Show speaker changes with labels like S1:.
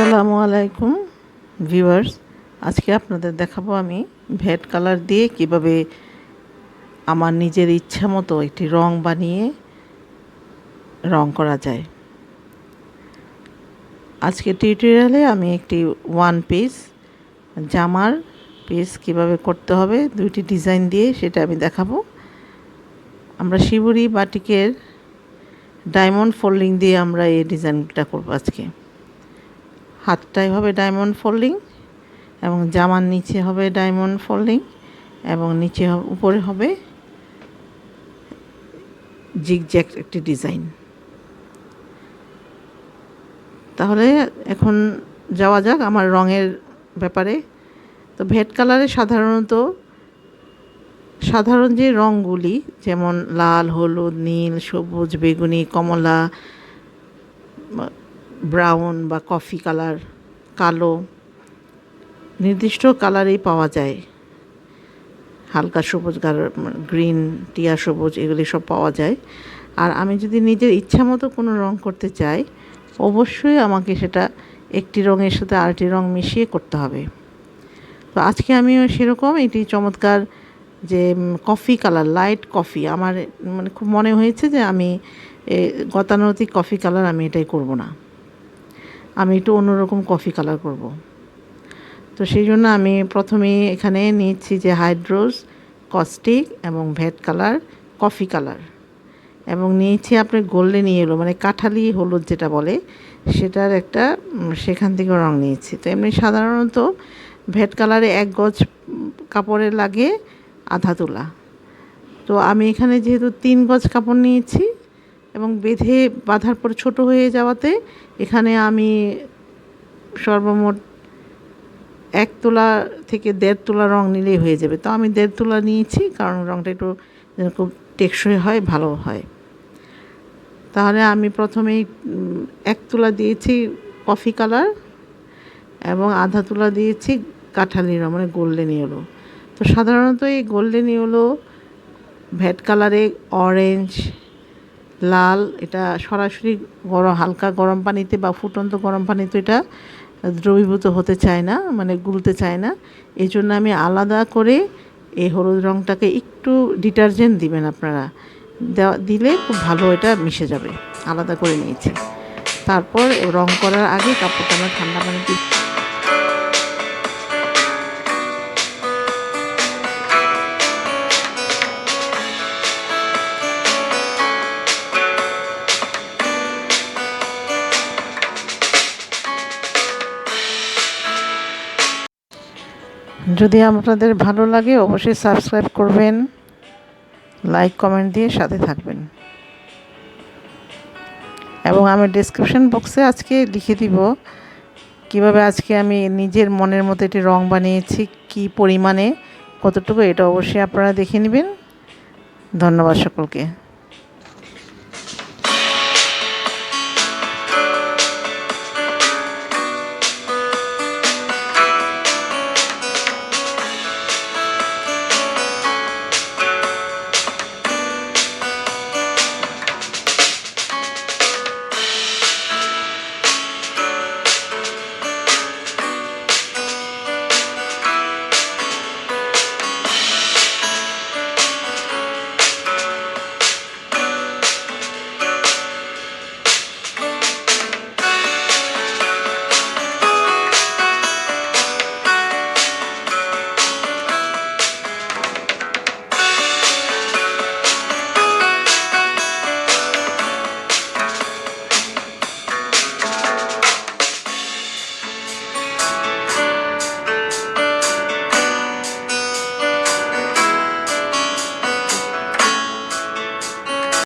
S1: আসসালামু আলাইকুম ভিউয়ার্স, আজকে আপনাদের দেখাবো আমি ভেট কালার দিয়ে কিভাবে আমার নিজের ইচ্ছা মতো একটি রং বানিয়ে রং করা যায়। আজকে টিউটোরিয়ালে আমি একটি ওয়ান পিস জামার পিস কিভাবে করতে হবে দুইটি ডিজাইন দিয়ে সেটা আমি দেখাবো। আমরা শিবুরি বাটিকের ডায়মন্ড ফোল্ডিং দিয়ে আমরা এই ডিজাইনটা করব। আজকে হাতটাই হবে ডায়মন্ড ফোল্ডিং এবং জামার নিচে হবে ডায়মন্ড ফোল্ডিং এবং নিচে উপরে হবে জিগজ্যাগ একটি ডিজাইন। তাহলে এখন যাওয়া যাক আমার রঙের ব্যাপারে। তো ভেট কালারে সাধারণ যে রঙগুলি যেমন লাল, হলুদ, নীল, সবুজ, বেগুনি, কমলা, ব্রাউন বা কফি কালার, কালো, নির্দিষ্ট কালারেই পাওয়া যায়। হালকা সবুজ, গ্রিন, টিয়া সবুজ এগুলি সব পাওয়া যায়। আর আমি যদি নিজের ইচ্ছা মতো কোনো রং করতে চাই অবশ্যই আমাকে সেটা একটি রঙের সাথে আরেকটি রং মিশিয়ে করতে হবে। তো আজকে আমিও সেরকম এটি চমৎকার যে কফি কালার, লাইট কফি, আমার খুব মনে হয়েছে যে আমি গতানুগতিক কফি কালার আমি এটাই করব না, আমি একটু অন্যরকম কফি কালার করব। তো সেই জন্য আমি প্রথমে এখানে নিয়েছি যে হাইড্রোজ, কস্টিক এবং ভেট কালার, কফি কালার এবং নিয়েছি আপনার গোল্ডেন ইয়েলো মানে কাঠালি হলুদ যেটা বলে সেটার একটা সেখান থেকে রং নিয়েছি। তো এমনি সাধারণত ভেট কালারে 1 গজ কাপড়ে লাগে আধা তোলা। তো আমি এখানে যেহেতু 3 গজ কাপড় নিয়েছি এবং বাঁধার পর ছোট হয়ে যাওয়াতে এখানে আমি সর্বমোট 1 তোলা থেকে 1.5 তোলা রং নিলেই হয়ে যাবে। তো আমি 1.5 তোলা নিয়েছি কারণ রংটা একটু খুব টেকসই হয়, ভালো হয়। তাহলে আমি প্রথমেই 1 তোলা দিয়েছি কফি কালার এবং আধা তোলা দিয়েছি কাঠালি রং মানে গোল্ডেন ইয়েলো। তো সাধারণত এই গোল্ডেন ইয়েলো, ভেট কালারে অরেঞ্জ, লাল এটা সরাসরি হালকা গরম পানিতে বা ফুটন্ত গরম পানিতে এটা দ্রবীভূত হতে চায় না, মানে গুলতে চায় না। এই জন্য আমি আলাদা করে এই হলুদ রঙটাকে একটু ডিটারজেন্ট দিবেন আপনারা, দিলে খুব ভালো এটা মিশে যাবে। আলাদা করে নিয়েছি। তারপর রং করার আগে কাপড়টা আমরা ঠান্ডা পানিতে যদি আপনাদের ভালো লাগে অবশ্যই সাবস্ক্রাইব করবেন, লাইক কমেন্ট দিয়ে সাথে থাকবেন এবং আমি ডেসক্রিপশন বক্সে আজকে লিখে দিব কিভাবে আজকে আমি নিজের মনের মতো একটি রং বানিয়েছি, কি পরিমাণে কতটুকু, এটা অবশ্যই আপনারা দেখে নেবেন। ধন্যবাদ সকলকে।